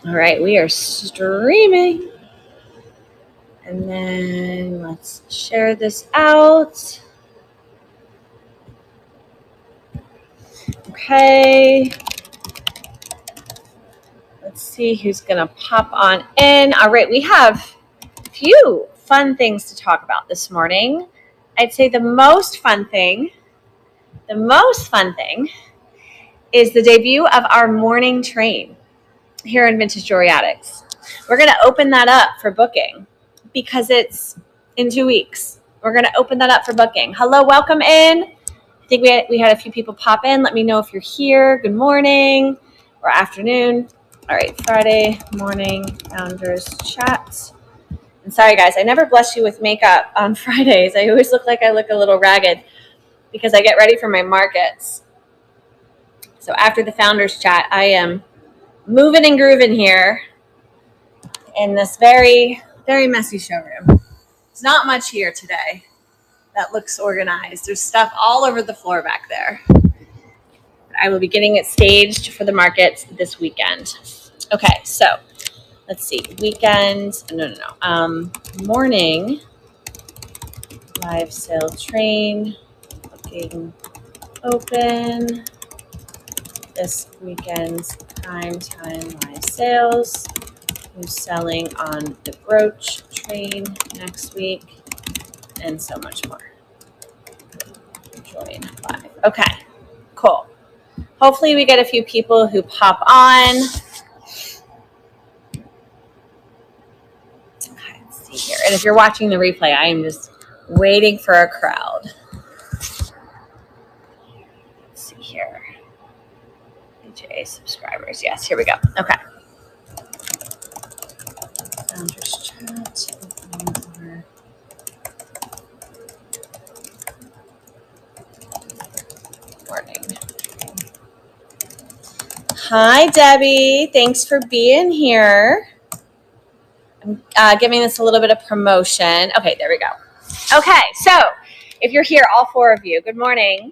All right, we are streaming. And then let's share this out. Okay. Let's see who's going to pop on in. All right, we have a few fun things to talk about this morning. I'd say the most fun thing is the debut of our morning train here in Vintage Jewelry Addicts. We're going to open that up for booking because it's in 2 weeks. We're going to open that up for booking. Hello, welcome in. I think we had a few people pop in. Let me know if you're here. Good morning or afternoon. All right, Friday morning founders chat. And sorry, guys, I never bless you with makeup on Fridays. I always look like I look a little ragged because I get ready for my markets. So after the founders chat, I am moving and grooving here in this very, very messy showroom. There's not much here today that looks organized. There's stuff all over the floor back there. I will be getting it staged for the markets this weekend. Okay, so let's see. Weekend, morning live sale train, booking open. This weekend's prime time live sales. Who's selling on the brooch train next week, and so much more. Join live. Okay, cool. Hopefully we get a few people who pop on. Okay, let's see here. And if you're watching the replay, I am just waiting for a crowd. Let's see here. BJ subscribers. Yes, here we go. Okay. Founders chat. Morning. Hi, Debbie. Thanks for being here. I'm giving this a little bit of promotion. Okay, there we go. Okay, so if you're here, all four of you, good morning.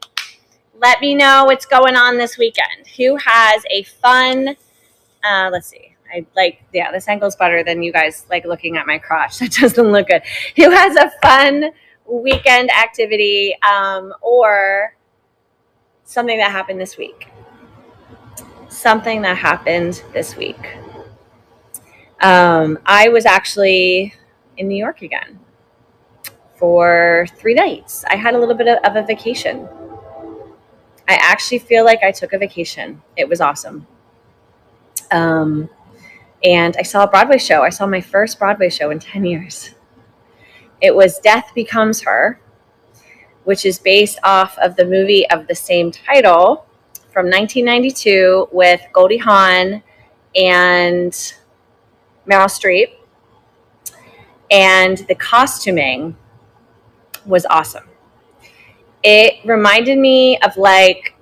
Let me know what's going on this weekend. Who has a fun, let's see. This angle's better than you guys like looking at my crotch. That doesn't look good. Who has a fun weekend activity or something that happened this week? Something that happened this week. I was actually in New York again for 3 nights. I had a little bit of a vacation. I actually feel like I took a vacation. It was awesome. And I saw a Broadway show. I saw my first Broadway show in 10 years. It was Death Becomes Her, which is based off of the movie of the same title from 1992 with Goldie Hawn and Meryl Streep. And the costuming was awesome. It reminded me of like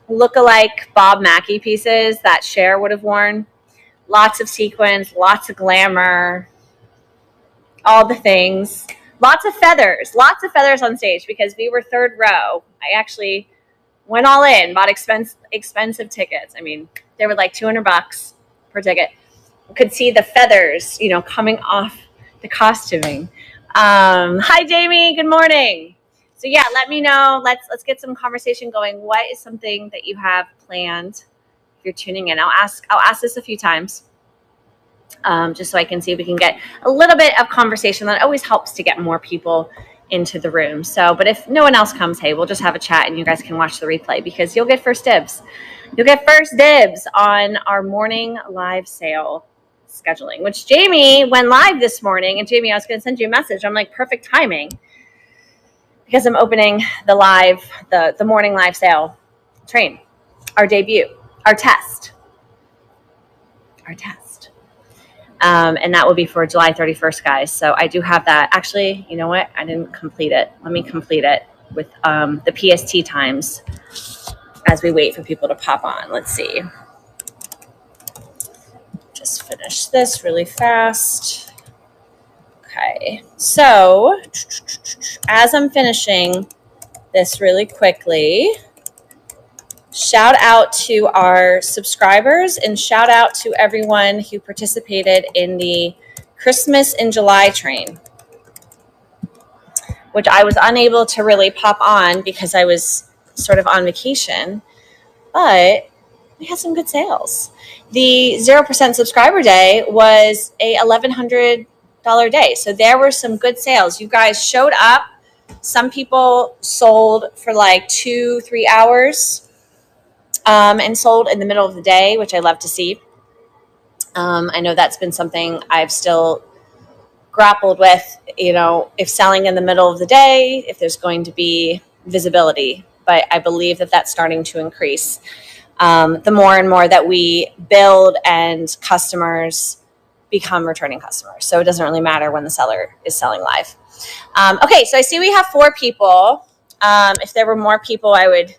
look-alike Bob Mackie pieces that Cher would have worn. Lots of sequins, lots of glamour, all the things. Lots of feathers on stage because we were third row. I actually went all in, bought expensive tickets. I mean, they were like $200 per ticket. Could see the feathers, coming off the costuming. Hi, Jamie. Good morning. So yeah, let me know. Let's get some conversation going. What is something that you have planned? If you're tuning in, I'll ask this a few times, just so I can see if we can get a little bit of conversation. That always helps to get more people into the room. So, but if no one else comes, hey, we'll just have a chat and you guys can watch the replay because you'll get first dibs. You'll get first dibs on our morning live sale scheduling, which Jamie went live this morning. And Jamie, I was going to send you a message. I'm like, perfect timing because I'm opening the morning live sale train, our debut, our test. And that will be for July 31st, guys. So I do have that. Actually, you know what? I didn't complete it. Let me complete it with the PST times as we wait for people to pop on. Let's see. Just finish this really fast. Okay. So as I'm finishing this really quickly, Shout out to our subscribers and shout out to everyone who participated in the Christmas in July train, which I was unable to really pop on because I was sort of on vacation, but we had some good sales. The 0% subscriber day was a $1,100 day. So there were some good sales. You guys showed up. Some people sold for like 2-3 hours and sold in the middle of the day, which I love to see. I know that's been something I've still grappled with, if selling in the middle of the day, if there's going to be visibility. But I believe that that's starting to increase. The more and more that we build and customers become returning customers. So it doesn't really matter when the seller is selling live. Okay, so I see we have 4 people. If there were more people, I would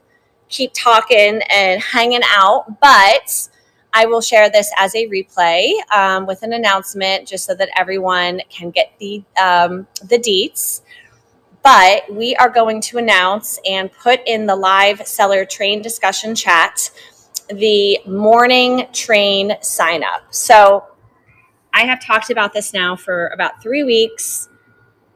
keep talking and hanging out, but I will share this as a replay with an announcement just so that everyone can get the deets. But we are going to announce and put in the live seller train discussion chat the morning train sign up. So I have talked about this now for about 3 weeks.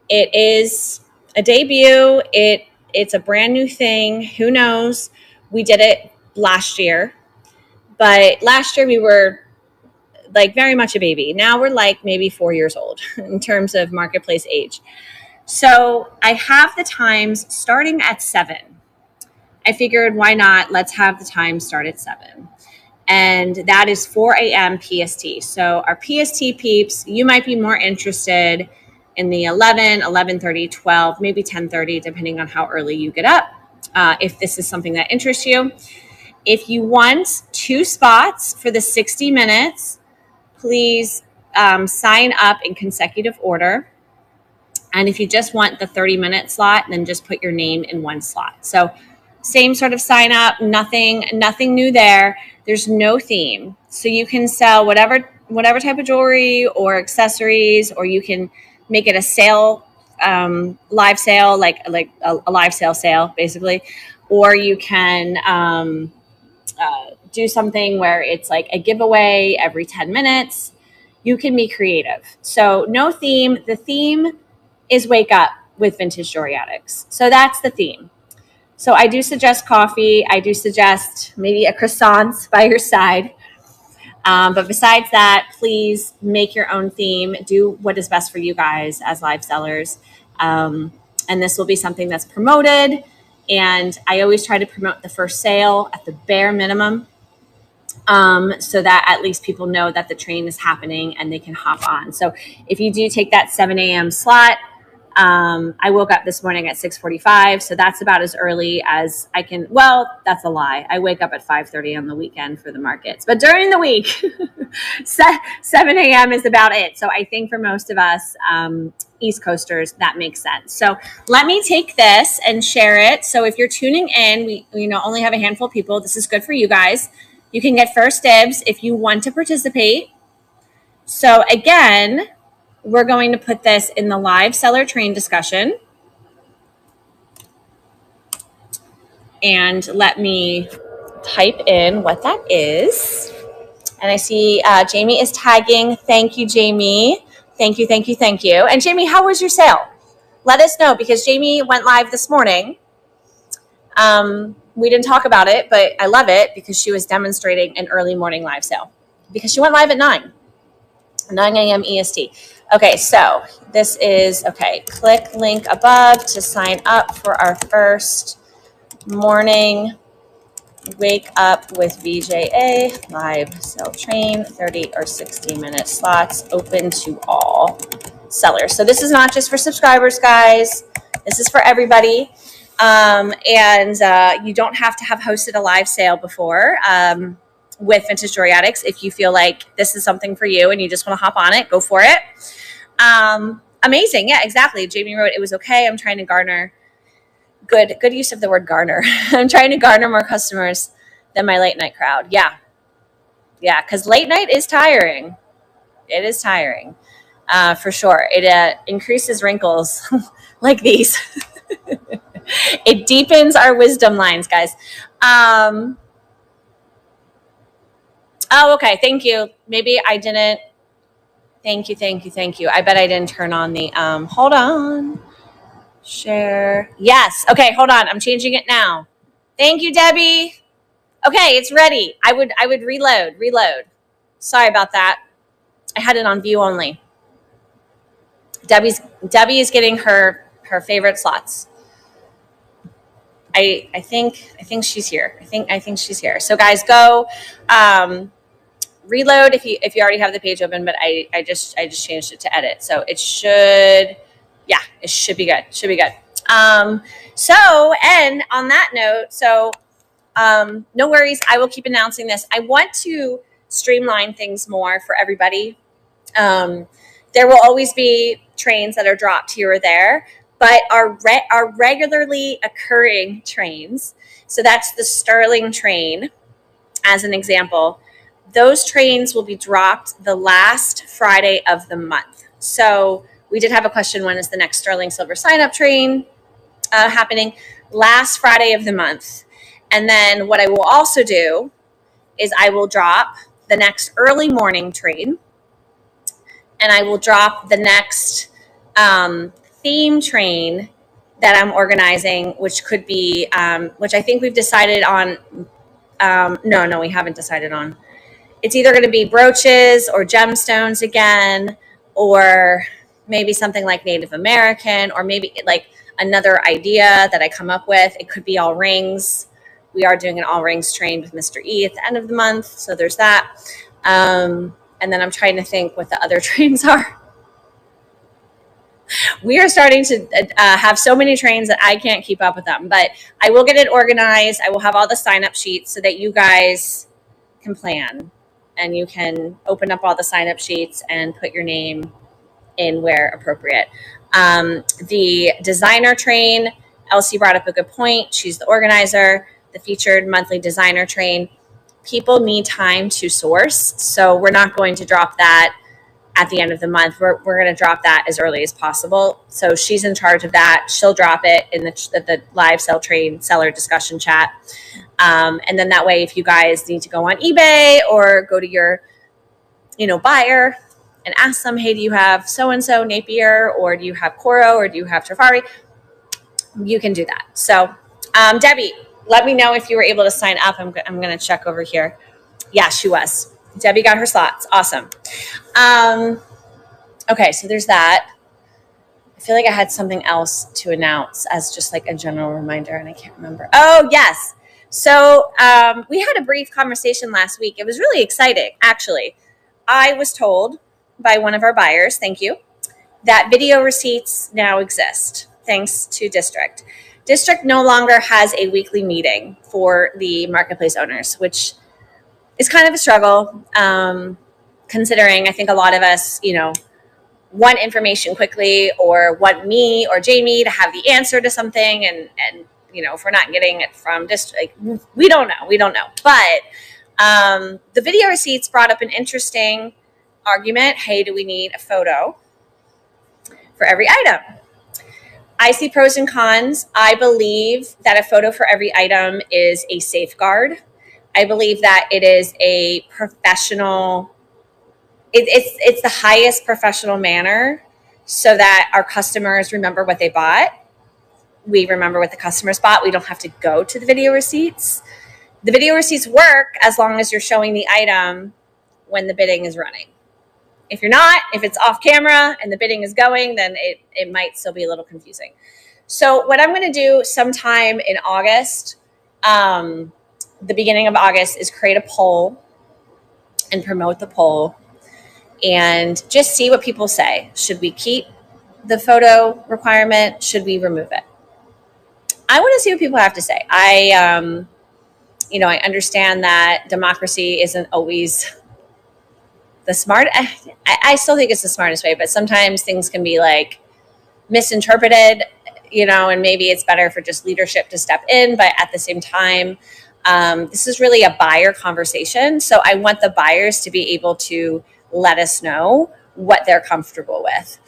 It is a debut. It's a brand new thing. Who knows? We did it last year, but last year we were like very much a baby. Now we're like maybe 4 years old in terms of marketplace age. So I have the times starting at 7. I figured, why not? Let's have the time start at 7. And that is 4 a.m. PST. So our PST peeps, you might be more interested in the 11, 11:30, 12, maybe 10:30, depending on how early you get up, if this is something that interests you. If you want 2 spots for the 60 minutes, please sign up in consecutive order. And if you just want the 30-minute slot, then just put your name in 1 slot. So same sort of sign up, nothing new there. There's no theme. So you can sell whatever type of jewelry or accessories, or you can make it a sale, live sale, like a live sale, basically. Or you can do something where it's like a giveaway every 10 minutes. You can be creative. So no theme. The theme is Wake Up with Vintage Jewelry Addicts. So that's the theme. So I do suggest coffee. I do suggest maybe a croissant by your side. But besides that, please make your own theme. Do what is best for you guys as live sellers. And this will be something that's promoted. And I always try to promote the first sale at the bare minimum, so that at least people know that the train is happening and they can hop on. So if you do take that 7 a.m. slot, I woke up this morning at 6:45, so that's about as early as I can. Well, that's a lie. I wake up at 5:30 on the weekend for the markets, but during the week, 7 a.m. is about it. So I think for most of us East Coasters, that makes sense. So let me take this and share it. So if you're tuning in, we only have a handful of people. This is good for you guys. You can get first dibs if you want to participate. So again, we're going to put this in the live seller train discussion. And let me type in what that is. And I see Jamie is tagging. Thank you, Jamie. Thank you. And Jamie, how was your sale? Let us know, because Jamie went live this morning. We didn't talk about it, but I love it because she was demonstrating an early morning live sale because she went live at 9 a.m. EST. Okay, so this is, click link above to sign up for our first morning Wake Up with VJA live sale train, 30 or 60-minute slots open to all sellers. So this is not just for subscribers, guys. This is for everybody. And you don't have to have hosted a live sale before. With Vintage Jewelry Addicts, if you feel like this is something for you and you just want to hop on it, go for it. Amazing. Yeah, exactly. Jamie wrote, it was okay. I'm trying to garner, good use of the word garner. I'm trying to garner more customers than my late night crowd. Yeah, because late night is tiring. It is tiring, for sure. It increases wrinkles like these. It deepens our wisdom lines, guys. Oh, okay. Thank you. Maybe I didn't. Thank you. I bet I didn't turn on the, hold on. Share. Yes. Okay. Hold on. I'm changing it now. Thank you, Debbie. Okay. It's ready. I would reload. Sorry about that. I had it on view only. Debbie is getting her favorite slots. I think she's here. I think she's here. So guys, go reload if you already have the page open. But I just changed it to edit, so it should be good. So, and on that note, so no worries. I will keep announcing this. I want to streamline things more for everybody. There will always be trains that are dropped here or there, but our regularly occurring trains, so that's the Sterling train as an example, those trains will be dropped the last Friday of the month. So we did have a question, when is the next Sterling Silver sign-up train happening? Last Friday of the month. And then what I will also do is I will drop the next early morning train, and I will drop the next theme train that I'm organizing, which could be, which I think we've decided on. No, we haven't decided on. It's either going to be brooches or gemstones again, or maybe something like Native American, or maybe like another idea that I come up with. It could be all rings. We are doing an all rings train with Mr. E at the end of the month. So there's that. And then I'm trying to think what the other trains are. We are starting to have so many trains that I can't keep up with them, but I will get it organized. I will have all the sign-up sheets so that you guys can plan, and you can open up all the sign-up sheets and put your name in where appropriate. The designer train, Elsie brought up a good point. She's the organizer. The featured monthly designer train. People need time to source, so we're not going to drop that at the end of the month. We're going to drop that as early as possible. So she's in charge of that. She'll drop it in the live sell train seller discussion chat. And then that way, if you guys need to go on eBay or go to your, buyer and ask them, hey, do you have so-and-so Napier, or do you have Coro, or do you have Trifari? You can do that. So Debbie, let me know if you were able to sign up. I'm going to check over here. Yeah, she was. Debbie got her slots. Awesome. Okay, so there's that. I feel like I had something else to announce as just like a general reminder, and I can't remember. Oh, yes. So we had a brief conversation last week. It was really exciting, actually. I was told by one of our buyers, thank you, that video receipts now exist, thanks to District. District no longer has a weekly meeting for the marketplace owners, which is kind of a struggle, considering I think a lot of us, want information quickly, or want me or Jamie to have the answer to something, and if we're not getting it from District, we don't know. But the video receipts brought up an interesting argument. Hey, do we need a photo for every item? I see pros and cons. I believe that a photo for every item is a safeguard. I believe that it is a professional, it's the highest professional manner, so that our customers remember what they bought. We remember what the customers bought. We don't have to go to the video receipts. The video receipts work as long as you're showing the item when the bidding is running. If you're not, if it's off camera and the bidding is going, then it might still be a little confusing. So what I'm going to do sometime in August, the beginning of August, is create a poll and promote the poll and just see what people say. Should we keep the photo requirement? Should we remove it? I want to see what people have to say. I understand that democracy isn't always the smart. I still think it's the smartest way, but sometimes things can be like misinterpreted, and maybe it's better for just leadership to step in. But at the same time, this is really a buyer conversation. So I want the buyers to be able to let us know what they're comfortable with.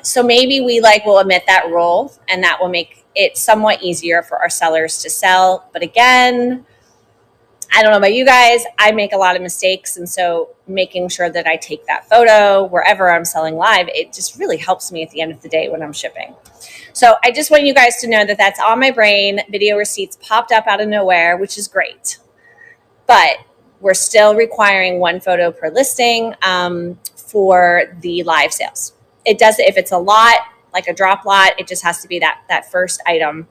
So maybe we will omit that rule, and that will make it somewhat easier for our sellers to sell. But again, I don't know about you guys, I make a lot of mistakes. And so making sure that I take that photo wherever I'm selling live, it just really helps me at the end of the day when I'm shipping. So I just want you guys to know that that's on my brain. Video receipts popped up out of nowhere, which is great. But we're still requiring 1 photo per listing for the live sales. It does, if it's a lot, like a drop lot, it just has to be that first item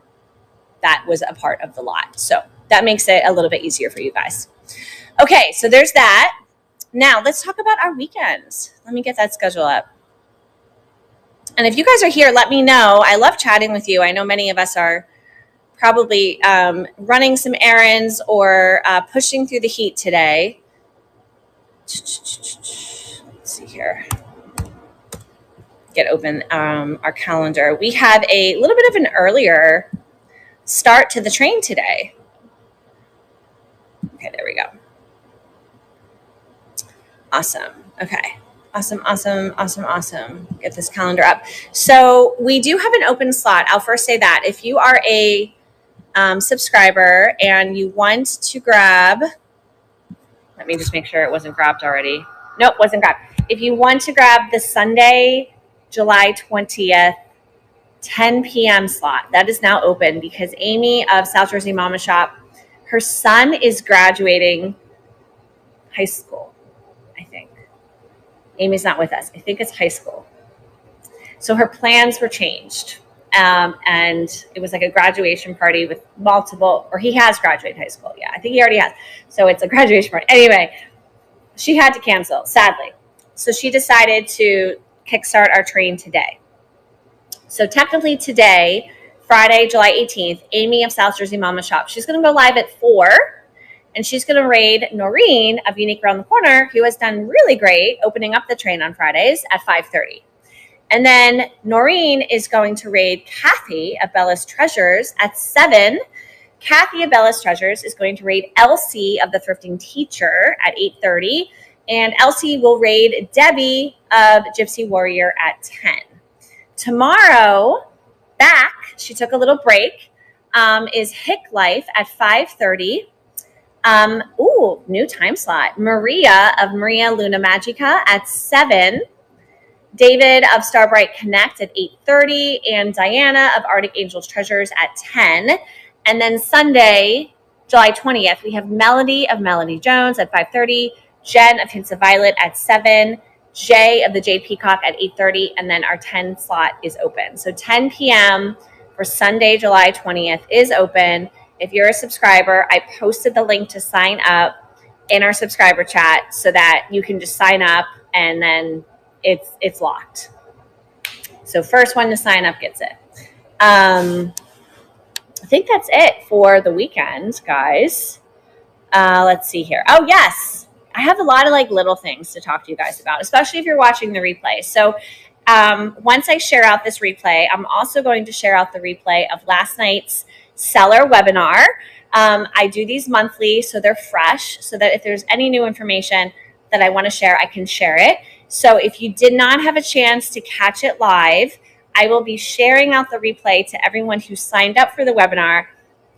that was a part of the lot. So that makes it a little bit easier for you guys. Okay, so there's that. Now let's talk about our weekends. Let me get that schedule up. And if you guys are here, let me know. I love chatting with you. I know many of us are probably running some errands or pushing through the heat today. Let's see here. Get open our calendar. We have a little bit of an earlier start to the train today. Okay, there we go. Awesome. Okay. Awesome. Get this calendar up. So we do have an open slot. I'll first say that if you are a subscriber and you want to grab, let me just make sure it wasn't grabbed already. Nope, wasn't grabbed. If you want to grab the Sunday, July 20th, 10 p.m. slot, that is now open because Amy of South Jersey Mama Shop, her son is graduating high school, I think. Amy's not with us. I think it's high school. So her plans were changed. And it was like a graduation party with multiple, or he has graduated high school. Yeah, I think he already has. So it's a graduation party. Anyway, she had to cancel, sadly. So she decided to kickstart our train today. So technically today, Friday, July 18th, Amy of South Jersey Mama Shop, she's going to go live at 4, and she's going to raid Noreen of Unique Around the Corner, who has done really great opening up the train on Fridays at 5:30. And then Noreen is going to raid Kathy of Bella's Treasures at 7. Kathy of Bella's Treasures is going to raid Elsie of the Thrifting Teacher at 8:30. And Elsie will raid Debbie of Gypsy Warrior at 10. Tomorrow, back, she took a little break, is Hick Life at 5:30. New time slot. Maria of Maria Luna Magica at 7. David of Starbright Connect at 8:30. And Diana of Arctic Angels Treasures at 10. And then Sunday, July 20th, we have Melody of Melody Jones at 5:30. Jen of Hints of Violet at 7. Jay of the Jade Peacock at 8:30. And then our 10 slot is open. So 10 p.m. for Sunday, July 20th is open. If you're a subscriber, I posted the link to sign up in our subscriber chat so that you can just sign up and then it's locked. So first one to sign up gets it. I think that's it for the weekend, guys. Let's see here. Oh, yes. I have a lot of like little things to talk to you guys about, especially if you're watching the replay. So once I share out this replay, I'm also going to share out the replay of last night's seller webinar. I do these monthly so they're fresh, so that if there's any new information that I want to share, I can share it. So if you did not have a chance to catch it live, I will be sharing out the replay to everyone who signed up for the webinar,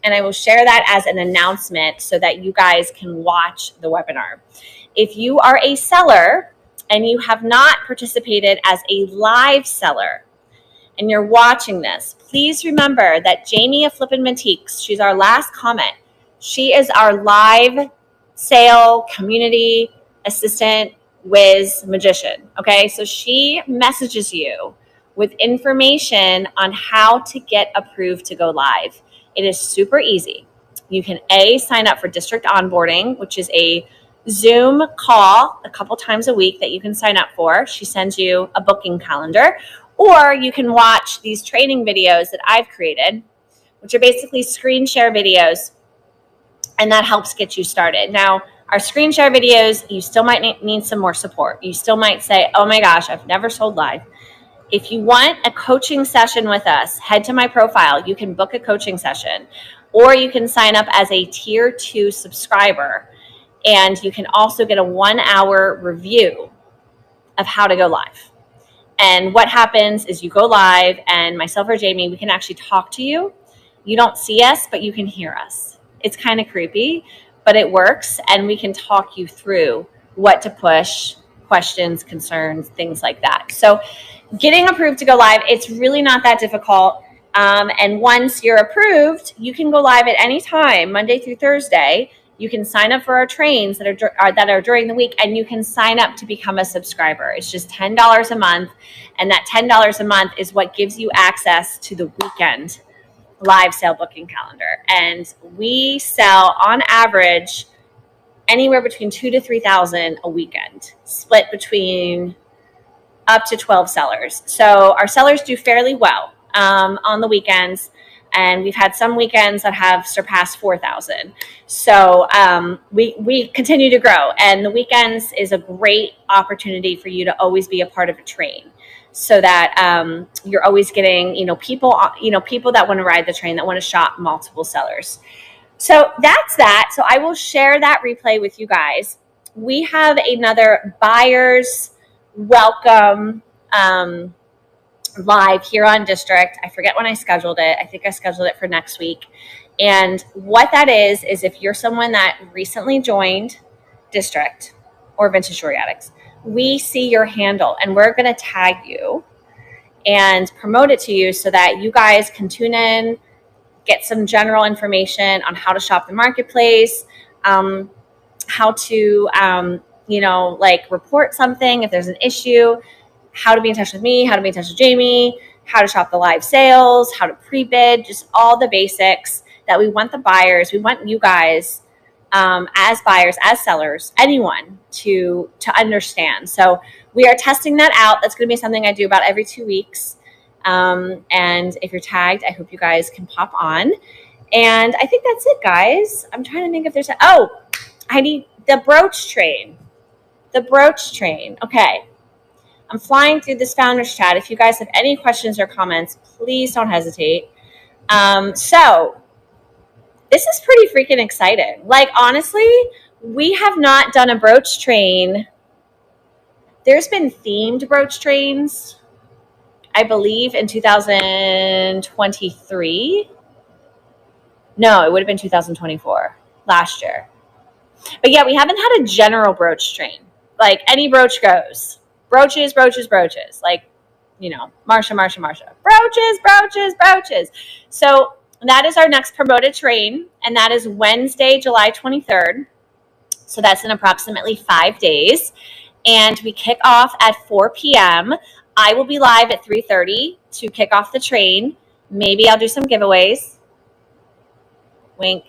and I will share that as an announcement so that you guys can watch the webinar. If you are a seller and you have not participated as a live seller and you're watching this, please remember that Jamie of Flippin' Mantiques, she's our last comment. She is our live sale community assistant whiz magician. Okay, so she messages you with information on how to get approved to go live. It is super easy. You can sign up for district onboarding, which is a Zoom call a couple times a week that you can sign up for. She sends you a booking calendar, or you can watch these training videos that I've created, which are basically screen share videos, and that helps get you started. Now, our screen share videos, you still might need some more support. You still might say, oh my gosh, I've never sold live. If you want a coaching session with us, head to my profile. You can book a coaching session, or you can sign up as a tier 2 subscriber, and you can also get a 1-hour review of how to go live. And what happens is you go live, and myself or Jamie, we can actually talk to you. You don't see us, but you can hear us. It's kind of creepy, but it works, and we can talk you through what to push, questions, concerns, things like that. So getting approved to go live, it's really not that difficult. And once you're approved, you can go live at any time, Monday through Thursday. You can sign up for our trains that are during the week, and you can sign up to become a subscriber. It's just $10 a month, and that $10 a month is what gives you access to the weekend live sale booking calendar. And we sell on average anywhere between 2,000 to 3,000 a weekend, split between up to 12 sellers. So our sellers do fairly well on the weekends, and we've had some weekends that have surpassed 4,000. So we continue to grow, and the weekends is a great opportunity for you to always be a part of a train, so that you're always getting people that want to ride the train, that want to shop multiple sellers. So that's that. So I will share that replay with you guys. We have another buyer's welcome live here on District. I forget when I scheduled it. I think I scheduled it for next week. And what that is if you're someone that recently joined District or Vintage Jewelry Addicts, we see your handle and we're going to tag you and promote it to you so that you guys can tune in, get some general information on how to shop the marketplace, how to, report something if there's an issue, how to be in touch with me, how to be in touch with Jamie, how to shop the live sales, how to pre-bid, just all the basics that we want the buyers, we want you guys as buyers, as sellers, anyone to understand. So we are testing that out. That's going to be something I do about every 2 weeks. And if you're tagged, I hope you guys can pop on. And I think that's it, guys. I'm trying to think if there's I need the brooch train. The brooch train. Okay. I'm flying through this founders chat. If you guys have any questions or comments, please don't hesitate. So this is pretty freaking exciting. Like, honestly, we have not done a brooch train. There's been themed brooch trains, I believe, in 2023. No, it would have been 2024, last year. But yeah, we haven't had a general brooch train. Like, any brooch goes. Brooches, brooches, brooches. Like, Marsha. Brooches, brooches, brooches. So that is our next promoted train, and that is Wednesday, July 23rd. So that's in approximately 5 days. And we kick off at 4 p.m. I will be live at 3:30 to kick off the train. Maybe I'll do some giveaways. Wink.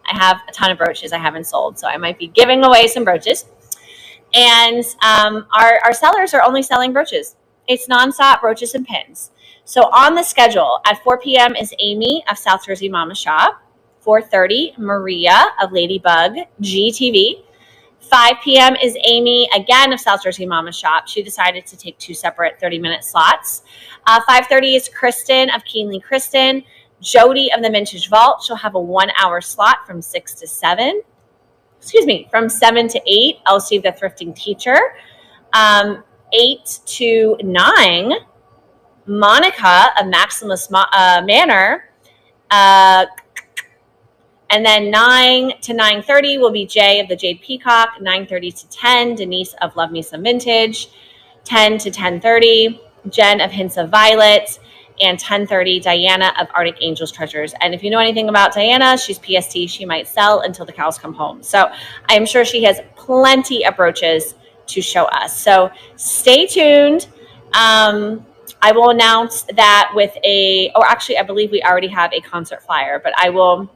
I have a ton of brooches I haven't sold, so I might be giving away some brooches. And our sellers are only selling brooches. It's nonstop brooches and pins. So on the schedule at 4 p.m. is Amy of South Jersey Mama Shop. 4:30, Maria of Ladybug GTV. 5 p.m. is Amy, again, of South Jersey Mama Shop. She decided to take 2 separate 30-minute slots. 5:30 is Kristen of Keenly Kristen. Jody of the Vintage Vault. She'll have a 1-hour slot from 6 to 7. From 7 to 8, Elsie the Thrifting Teacher. 8 to 9, Monica of Maximus Manor. And then 9 to 9:30 will be Jay of the Jade Peacock. 9:30 to 10, Denise of Love Me Some Vintage. 10 to 10:30, Jen of Hints of Violet. And 10:30, Diana of Arctic Angels Treasures. And if you know anything about Diana, she's PST. She might sell until the cows come home. So I am sure she has plenty of brooches to show us. So stay tuned. I will announce that I believe we already have a concert flyer, but I will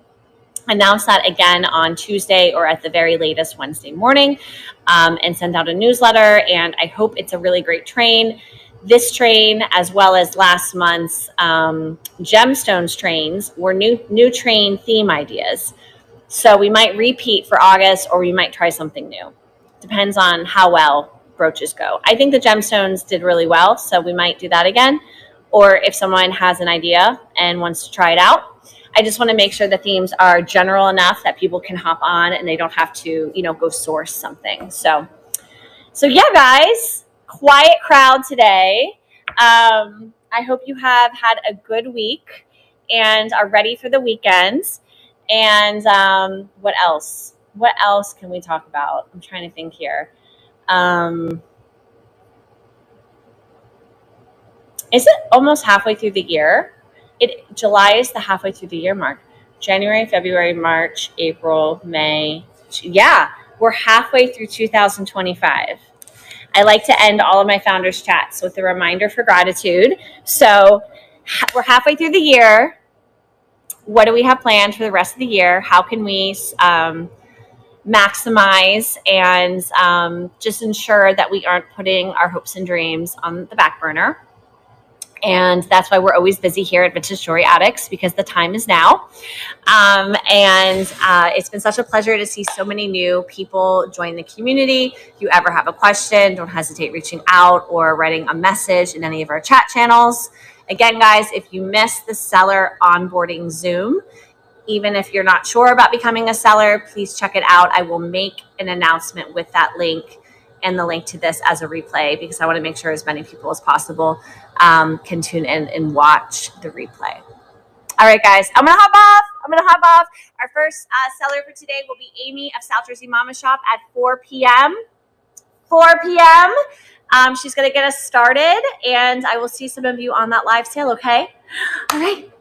announce that again on Tuesday or at the very latest Wednesday morning, and send out a newsletter. And I hope it's a really great train. This train, as well as last month's Gemstones trains, were new train theme ideas. So we might repeat for August, or we might try something new. Depends on how well brooches go. I think the Gemstones did really well, so we might do that again. Or if someone has an idea and wants to try it out. I just want to make sure the themes are general enough that people can hop on and they don't have to, go source something. So yeah, guys. Quiet crowd today. I hope you have had a good week and are ready for the weekend. And what else? What else can we talk about? I'm trying to think here. Is it almost halfway through the year? July is the halfway through the year mark. January, February, March, April, May. Yeah, we're halfway through 2025. I like to end all of my founders chats with a reminder for gratitude. So we're halfway through the year. What do we have planned for the rest of the year? How can we maximize and just ensure that we aren't putting our hopes and dreams on the back burner? And that's why we're always busy here at Vintage Jewelry Addicts, because the time is now. It's been such a pleasure to see so many new people join the community. If you ever have a question, don't hesitate reaching out or writing a message in any of our chat channels. Again, guys, if you missed the seller onboarding Zoom, even if you're not sure about becoming a seller, please check it out. I will make an announcement with that link and the link to this as a replay, because I want to make sure as many people as possible can tune in and watch the replay. All right, guys, I'm going to hop off. Our first seller for today will be Amy of South Jersey Mama Shop at 4 p.m. 4 p.m. She's going to get us started, and I will see some of you on that live sale, okay? All right.